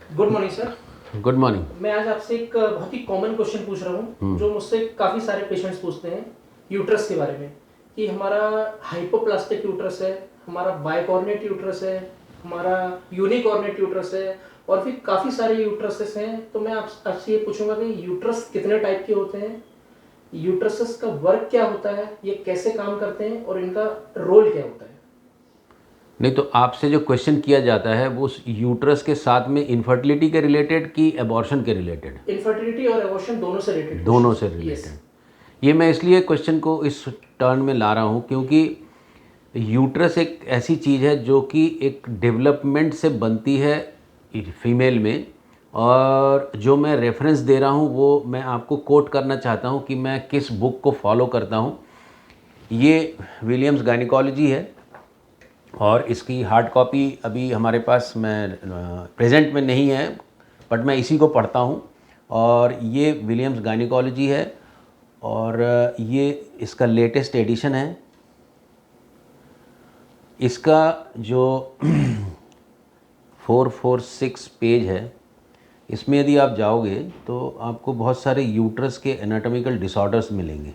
Good morning sir. Good morning. मैं आज आपसे एक बहुत ही कॉमन क्वेश्चन पूछ रहा हूँ जो मुझसे काफ़ी सारे पेशेंट्स पूछते हैं यूट्रस के बारे में, कि हमारा हाइपोप्लास्टिक यूट्रस है, हमारा बाइकॉर्नेट यूट्रस है, हमारा यूनिकॉर्नेट यूट्रस है और फिर काफ़ी सारे यूट्रसेस हैं। तो मैं आपसे ये पूछूंगा कि यूट्रस कितने टाइप के होते हैं, यूट्रसेस का वर्क क्या होता है, ये कैसे काम करते हैं और इनका रोल क्या होता है। नहीं, तो आपसे जो क्वेश्चन किया जाता है वो उस यूट्रस के साथ में इनफर्टिलिटी के रिलेटेड कि एबॉर्शन के रिलेटेड? इनफर्टिलिटी और एबॉर्शन दोनों से रिलेटेड दोनों क्वेश्चन से है। यस। रिलेटेड। ये मैं इसलिए क्वेश्चन को इस टर्न में ला रहा हूँ क्योंकि यूट्रस एक ऐसी चीज़ है जो कि एक डेवलपमेंट से बनती है फीमेल में। और जो मैं रेफरेंस दे रहा हूँ वो मैं आपको कोट करना चाहता हूँ कि मैं किस बुक को फॉलो करता हूँ। ये विलियम्स गायनिकोलॉजी है और इसकी हार्ड कॉपी अभी हमारे पास मैं प्रेजेंट में नहीं है, बट मैं इसी को पढ़ता हूँ। और ये विलियम्स गायनिकोलॉजी है और ये इसका लेटेस्ट एडिशन है। इसका जो 446 पेज है, इसमें यदि आप जाओगे तो आपको बहुत सारे यूट्रस के एनाटॉमिकल डिसऑर्डर्स मिलेंगे।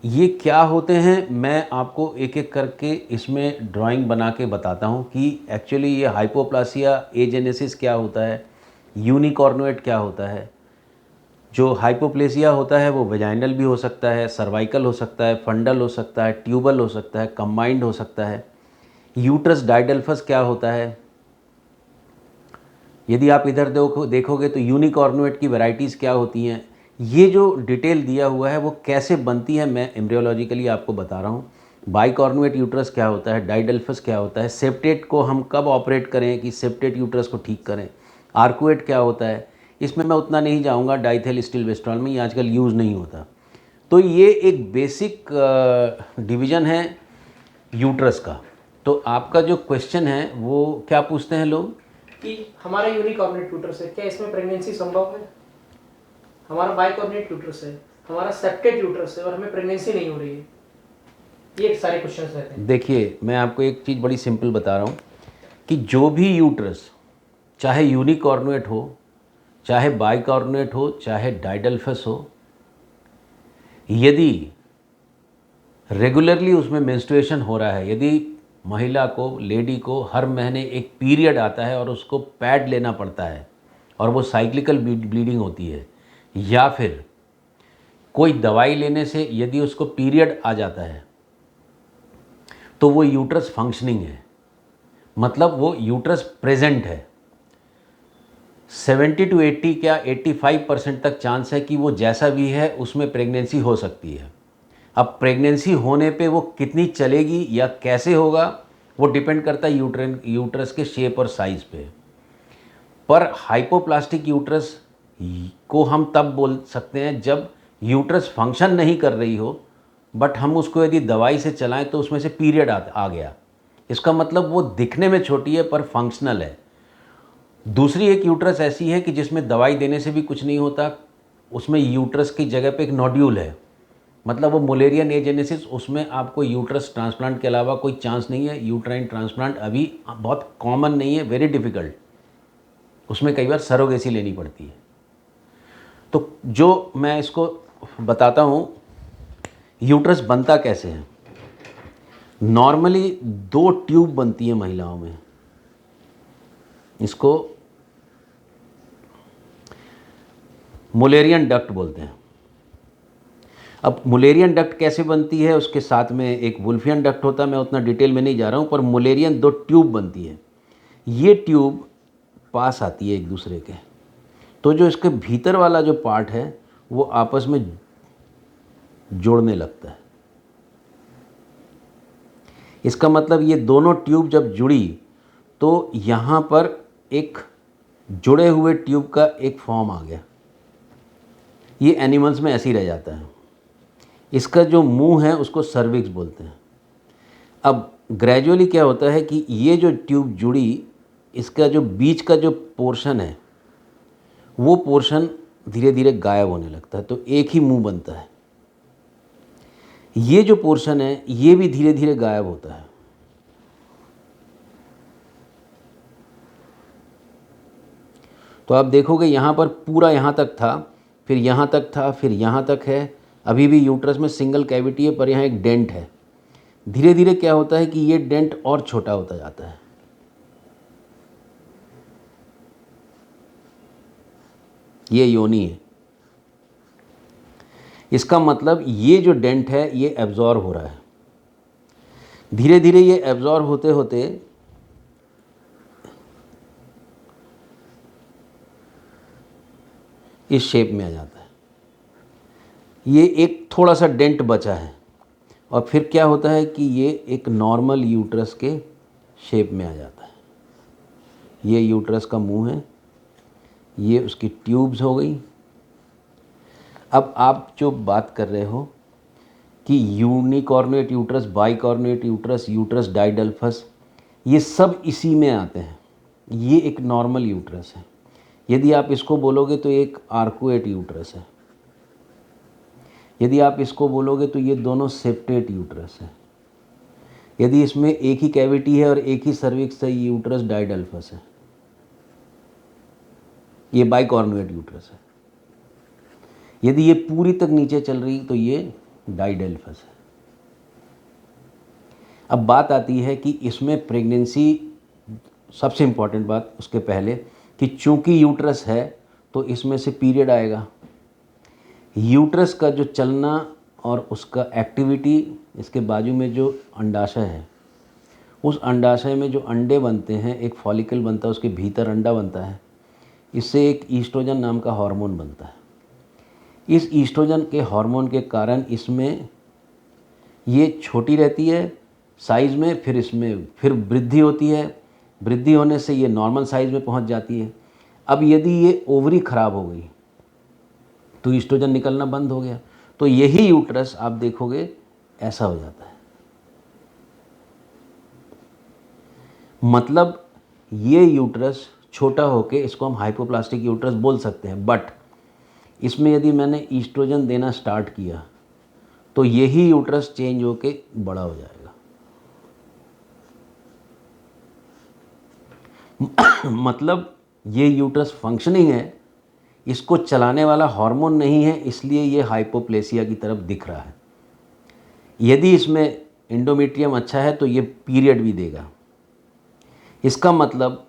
ये क्या होते हैं मैं आपको एक एक करके इसमें ड्राइंग बना के बताता हूँ कि एक्चुअली ये हाइपोप्लासिया एजेनेसिस क्या होता है, यूनिकॉर्नुएट क्या होता है। जो हाइपोप्लेसिया होता है वो वेजाइनल भी हो सकता है, सर्वाइकल हो सकता है, फंडल हो सकता है, ट्यूबल हो सकता है, कंबाइंड हो सकता है। यूट्रस डाइडेल्फस क्या होता है। यदि आप इधर देखोगे तो यूनिकॉर्नुएट की वैरायटीज़ क्या होती हैं। ये जो डिटेल दिया हुआ है वो कैसे बनती है मैं एम्ब्रियोलॉजिकली आपको बता रहा हूँ। बाइकॉर्नुएट यूट्रस क्या होता है, डाइडेल्फस क्या होता है, सेप्टेट को हम कब ऑपरेट करें कि सेप्टेट यूट्रस को ठीक करें, आर्कुएट क्या होता है। इसमें मैं उतना नहीं जाऊँगा, डाइथेल स्टिलवेस्ट्रॉल में ये आजकल यूज़ नहीं होता। तो ये एक बेसिक डिवीज़न है यूट्रस का। तो आपका जो क्वेश्चन है वो क्या पूछते हैं लोग कि हमारा यूनिकॉर्नेट यूट्रस है, क्या इसमें प्रेगनेंसी संभव है। हमारा बाइकॉर्नेट यूट्रस है, हमारा सेप्टेट यूट्रस है और हमें प्रेगनेंसी नहीं हो रही है। ये सारे क्वेश्चंस रहते हैं। देखिए, मैं आपको एक चीज़ बड़ी सिंपल बता रहा हूँ कि जो भी यूट्रस, चाहे यूनिकॉर्नुएट हो, चाहे बाइकॉर्नुएट हो, चाहे डाइडेल्फस हो, यदि रेगुलरली उसमें मेंस्ट्रुएशन हो रहा है, यदि महिला को, लेडी को हर महीने एक पीरियड आता है और उसको पैड लेना पड़ता है और वो साइक्लिकल ब्लीडिंग होती है, या फिर कोई दवाई लेने से यदि उसको पीरियड आ जाता है, तो वो यूट्रस फंक्शनिंग है, मतलब वो यूट्रस प्रेजेंट है। 70 to 80 क्या 85% तक चांस है कि वो जैसा भी है उसमें प्रेगनेंसी हो सकती है। अब प्रेगनेंसी होने पे वो कितनी चलेगी या कैसे होगा वो डिपेंड करता है यूट्रस के शेप और साइज़ पे। पर हाइपोप्लास्टिक यूट्रस को हम तब बोल सकते हैं जब यूट्रस फंक्शन नहीं कर रही हो, बट हम उसको यदि दवाई से चलाएं तो उसमें से पीरियड आ गया। इसका मतलब वो दिखने में छोटी है पर फंक्शनल है। दूसरी एक यूट्रस ऐसी है कि जिसमें दवाई देने से भी कुछ नहीं होता, उसमें यूट्रस की जगह पे एक नोड्यूल है, मतलब वो मुलेरियन एजेनेसिस, उसमें आपको यूट्रस ट्रांसप्लांट के अलावा कोई चांस नहीं है। यूट्राइन ट्रांसप्लांट अभी बहुत कॉमन नहीं है, वेरी डिफ़िकल्ट। उसमें कई बार सरोगेसी लेनी पड़ती है। तो जो मैं इसको बताता हूँ यूट्रस बनता कैसे है। नॉर्मली दो ट्यूब बनती है महिलाओं में, इसको मुलेरियन डक्ट बोलते हैं। अब मुलेरियन डक्ट कैसे बनती है, उसके साथ में एक वुल्फियन डक्ट होता है, मैं उतना डिटेल में नहीं जा रहा हूँ, पर मुलेरियन दो ट्यूब बनती है। ये ट्यूब पास आती है एक दूसरे के, तो जो इसके भीतर वाला जो पार्ट है वो आपस में जोड़ने लगता है। इसका मतलब ये दोनों ट्यूब जब जुड़ी तो यहाँ पर एक जुड़े हुए ट्यूब का एक फॉर्म आ गया। ये एनिमल्स में ऐसे ही रह जाता है। इसका जो मुंह है उसको सर्विक्स बोलते हैं। अब ग्रेजुअली क्या होता है कि ये जो ट्यूब जुड़ी, इसका जो बीच का जो पोर्शन है वो पोर्शन धीरे धीरे गायब होने लगता है, तो एक ही मुंह बनता है। ये जो पोर्शन है ये भी धीरे धीरे गायब होता है। तो आप देखोगे यहाँ पर पूरा यहाँ तक था, फिर यहाँ तक था, फिर यहाँ तक है। अभी भी यूट्रस में सिंगल कैविटी है पर यहाँ एक डेंट है। धीरे धीरे क्या होता है कि ये डेंट और छोटा होता जाता है। ये योनि है। इसका मतलब ये जो डेंट है ये एब्जॉर्ब हो रहा है। धीरे धीरे ये एब्जॉर्ब होते होते इस शेप में आ जाता है। ये एक थोड़ा सा डेंट बचा है और फिर क्या होता है कि ये एक नॉर्मल यूट्रस के शेप में आ जाता है। ये यूट्रस का मुंह है, ये उसकी ट्यूब्स हो गई। अब आप जो बात कर रहे हो कि unicornuate uterus, bicornuate uterus, uterus diadelphous, ये सब इसी में आते हैं। ये एक नॉर्मल यूट्रस है। यदि आप इसको बोलोगे तो एक आर्कुएट यूट्रस है। यदि आप इसको बोलोगे तो ये दोनों सेप्टेट यूट्रस है। यदि इसमें एक ही कैविटी है और एक ही सर्विक्स है, ये यूट्रस डाइडल्फस है। ये बाइकॉर्नुएट यूट्रस है। यदि ये पूरी तक नीचे चल रही तो ये डाइडेल्फस है। अब बात आती है कि इसमें प्रेगनेंसी, सबसे इम्पॉर्टेंट बात उसके पहले कि चूंकि यूट्रस है तो इसमें से पीरियड आएगा। यूट्रस का जो चलना और उसका एक्टिविटी, इसके बाजू में जो अंडाशय है, उस अंडाशय में जो अंडे बनते हैं, एक फॉलिकल बनता है, उसके भीतर अंडा बनता है। इससे एक ईस्ट्रोजन नाम का हार्मोन बनता है। इस ईस्ट्रोजन के हार्मोन के कारण इसमें ये छोटी रहती है साइज़ में, फिर इसमें फिर वृद्धि होती है। वृद्धि होने से ये नॉर्मल साइज़ में पहुंच जाती है। अब यदि ये ओवरी ख़राब हो गई तो ईस्ट्रोजन निकलना बंद हो गया, तो यही यूट्रस आप देखोगे ऐसा हो जाता है। मतलब ये यूट्रस छोटा होके, इसको हम हाइपोप्लास्टिक यूट्रस बोल सकते हैं। बट इसमें यदि मैंने ईस्ट्रोजन देना स्टार्ट किया तो यही यूट्रस चेंज होके बड़ा हो जाएगा। मतलब ये यूट्रस फंक्शनिंग है, इसको चलाने वाला हार्मोन नहीं है, इसलिए ये हाइपोप्लेसिया की तरफ दिख रहा है। यदि इसमें एंडोमेट्रियम अच्छा है तो ये पीरियड भी देगा। इसका मतलब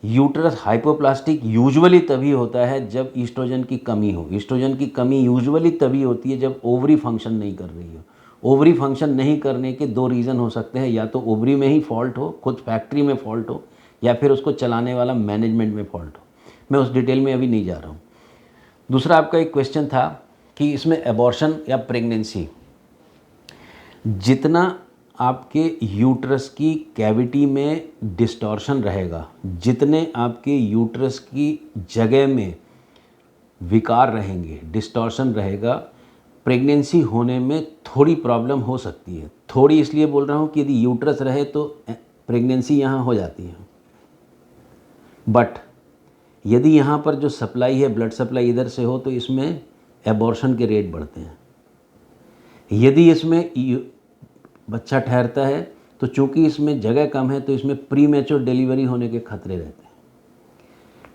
यूट्रस हाइपोप्लास्टिक यूजुअली तभी होता है जब ईस्ट्रोजन की कमी हो। ईस्ट्रोजन की कमी यूजुअली तभी होती है जब ओवरी फंक्शन नहीं कर रही हो। ओवरी फंक्शन नहीं करने के दो रीज़न हो सकते हैं, या तो ओवरी में ही फॉल्ट हो, खुद फैक्ट्री में फॉल्ट हो, या फिर उसको चलाने वाला मैनेजमेंट में फॉल्ट हो। मैं उस डिटेल में अभी नहीं जा रहा हूँ। दूसरा आपका एक क्वेश्चन था कि इसमें एबॉर्शन या प्रेगनेंसी, जितना आपके यूट्रस की कैविटी में डिस्टॉर्शन रहेगा, जितने आपके यूट्रस की जगह में विकार रहेंगे, डिस्टॉर्शन रहेगा, प्रेगनेंसी होने में थोड़ी प्रॉब्लम हो सकती है। थोड़ी इसलिए बोल रहा हूँ कि यदि यूट्रस रहे तो प्रेगनेंसी यहाँ हो जाती है। बट यदि यहाँ पर जो सप्लाई है, ब्लड सप्लाई इधर से हो, तो इसमें एबॉर्शन के रेट बढ़ते हैं। यदि इसमें बच्चा ठहरता है तो चूंकि इसमें जगह कम है तो इसमें प्री मैच्योर डिलीवरी होने के खतरे रहते हैं।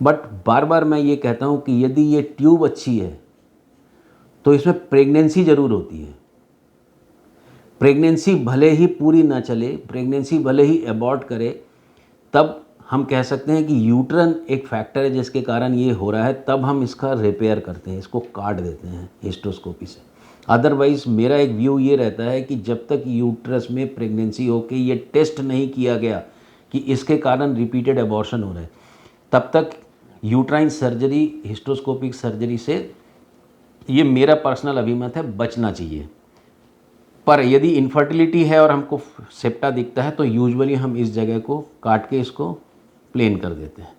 बट बार बार मैं ये कहता हूँ कि यदि ये ट्यूब अच्छी है तो इसमें प्रेगनेंसी ज़रूर होती है। प्रेगनेंसी भले ही पूरी ना चले, प्रेगनेंसी भले ही एबॉर्ट करे, तब हम कह सकते हैं कि यूट्रन एक फैक्टर है जिसके कारण ये हो रहा है। तब हम इसका रिपेयर करते हैं, इसको काट देते हैं हिस्टोस्कोपी से। अदरवाइज़ मेरा एक व्यू ये रहता है कि जब तक यूट्रस में प्रेगनेंसी हो के ये टेस्ट नहीं किया गया कि इसके कारण रिपीटेड एबॉर्शन हो रहा है, तब तक यूट्राइन सर्जरी, हिस्टोस्कोपिक सर्जरी से, ये मेरा पर्सनल अभिमत है, बचना चाहिए। पर यदि इनफर्टिलिटी है और हमको सेप्टा दिखता है तो यूजुअली हम इस जगह को काट के इसको प्लेन कर देते हैं।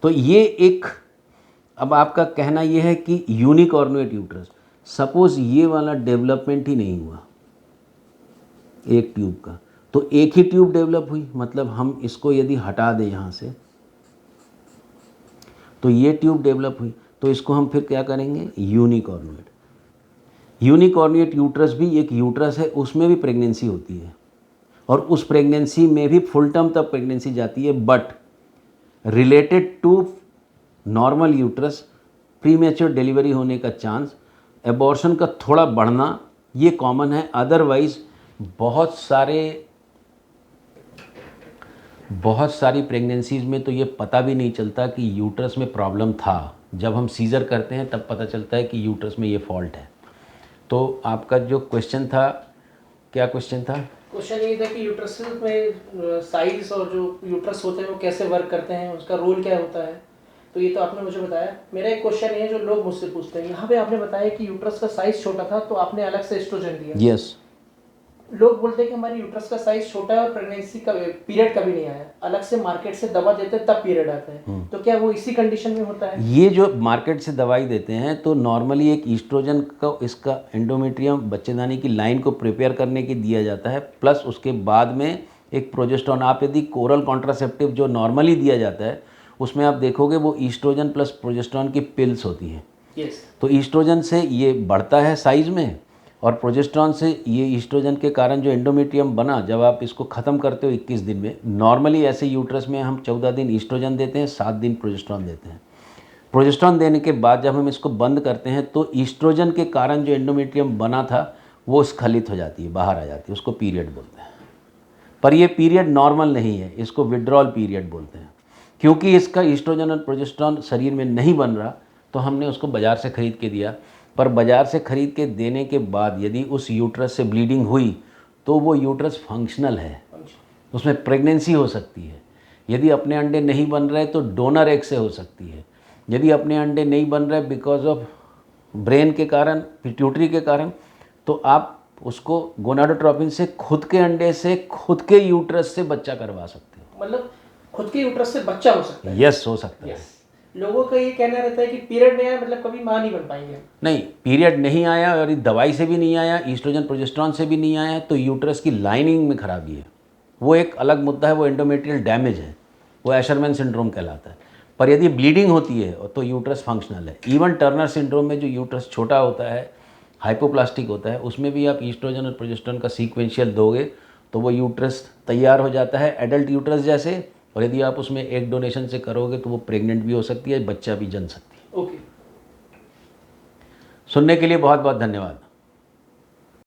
तो ये एक, अब आपका कहना ये है कि यूनिकॉर्नुएट यूट्रस, सपोज ये वाला डेवलपमेंट ही नहीं हुआ एक ट्यूब का, तो एक ही ट्यूब डेवलप हुई, मतलब हम इसको यदि हटा दें यहाँ से तो ये ट्यूब डेवलप हुई, तो इसको हम फिर क्या करेंगे, यूनिकॉर्नुएट। यूनिकॉर्नुएट यूट्रस भी एक यूट्रस है, उसमें भी प्रेगनेंसी होती है और उस प्रेगनेंसी में भी फुल टर्म तक प्रेगनेंसी जाती है, but related to normal uterus, premature delivery होने का चांस, एबॉर्शन का थोड़ा बढ़ना, ये कॉमन है। अदरवाइज बहुत सारी प्रेगनेंसीज़ में तो ये पता भी नहीं चलता कि यूट्रस में प्रॉब्लम था। जब हम सीज़र करते हैं तब पता चलता है कि यूट्रस में ये फॉल्ट है। तो आपका जो क्वेश्चन था, क्या क्वेश्चन था? क्वेश्चन ये था कि यूट्रस में साइज और जो यूट्रस होते हैं वो कैसे वर्क करते हैं, उसका रोल क्या होता है। तो ये तो आपने मुझे बताया। मेरा एक क्वेश्चन है जो लोग मुझसे पूछते हैं, यहाँ पे आपने बताया कि यूट्रस का साइज छोटा था तो आपने अलग से एस्ट्रोजन दिया। यस। लोग बोलते हैं कि हमारी यूट्रस का साइज छोटा है और प्रेगनेंसी का पीरियड कभी नहीं आया, अलग से मार्केट से दवा देते हैं तब पीरियड आता है, तो क्या वो इसी कंडीशन में होता है? ये जो मार्केट से दवाई देते हैं तो नॉर्मली एक ईस्ट्रोजन का, इसका एंडोमेट्रियम बच्चेदानी की लाइन को प्रिपेयर करने के दिया जाता है, प्लस उसके बाद में एक प्रोजेस्टेरॉन। आप यदि कोरल कॉन्ट्रासेप्टिव जो नॉर्मली दिया जाता है उसमें आप देखोगे वो ईस्ट्रोजन प्लस प्रोजेस्टेरॉन की पिल्स होती हैं। यस। तो ईस्ट्रोजन से ये बढ़ता है साइज़ में, और प्रोजेस्टेरॉन से ये ईस्ट्रोजन के कारण जो एंडोमेट्रियम बना, जब आप इसको ख़त्म करते हो 21 दिन में, नॉर्मली ऐसे यूट्रस में हम 14 दिन ईस्ट्रोजन देते हैं, 7 दिन प्रोजेस्टेरॉन देते हैं। प्रोजेस्टेरॉन देने के बाद जब हम इसको बंद करते हैं तो ईस्ट्रोजन के कारण जो एंडोमेट्रियम बना था वो स्खलित हो जाती है, बाहर आ जाती है, उसको पीरियड बोलते हैं। पर ये पीरियड नॉर्मल नहीं है, इसको विड्रॉल पीरियड बोलते हैं। क्योंकि इसका ईस्ट्रोजन और प्रोजेस्टेरॉन शरीर में नहीं बन रहा तो हमने उसको बाज़ार से ख़रीद के दिया। पर बाज़ार से ख़रीद के देने के बाद यदि उस यूट्रस से ब्लीडिंग हुई तो वो यूट्रस फंक्शनल है, उसमें प्रेगनेंसी हो सकती है। यदि अपने अंडे नहीं बन रहे तो डोनर एग से हो सकती है। यदि अपने अंडे नहीं बन रहे बिकॉज ऑफ ब्रेन के कारण, पिट्यूटरी के कारण, तो आप उसको गोनाडोट्रोपिन से खुद के अंडे से खुद के यूट्रस से बच्चा करवा सकते हो। मतलब खुद के यूट्रस से बच्चा हो सकता है? यस, हो सकता है। लोगों का ये कहना रहता है कि पीरियड नहीं आया मतलब कभी मां नहीं बन पाएंगे। नहीं, पीरियड नहीं आया और दवाई से भी नहीं आया, ईस्ट्रोजन प्रोजेस्टेरॉन से भी नहीं आया, तो यूट्रस की लाइनिंग में खराबी है, वो एक अलग मुद्दा है, वो एंडोमेट्रियल डैमेज है, वो एशरमैन सिंड्रोम कहलाता है। पर यदि ब्लीडिंग होती है तो यूट्रस फंक्शनल है। इवन टर्नर सिंड्रोम में जो यूट्रस छोटा होता है, हाइपोप्लास्टिक होता है, उसमें भी आप ईस्ट्रोजन और प्रोजेस्टेरॉन का सीक्वेंशियल दोगे तो वो यूट्रस तैयार हो जाता है एडल्ट यूट्रस जैसे। और यदि आप उसमें एग डोनेशन से करोगे तो वो प्रेग्नेंट भी हो सकती है, बच्चा भी जन सकती है। ओके। सुनने के लिए बहुत बहुत धन्यवाद।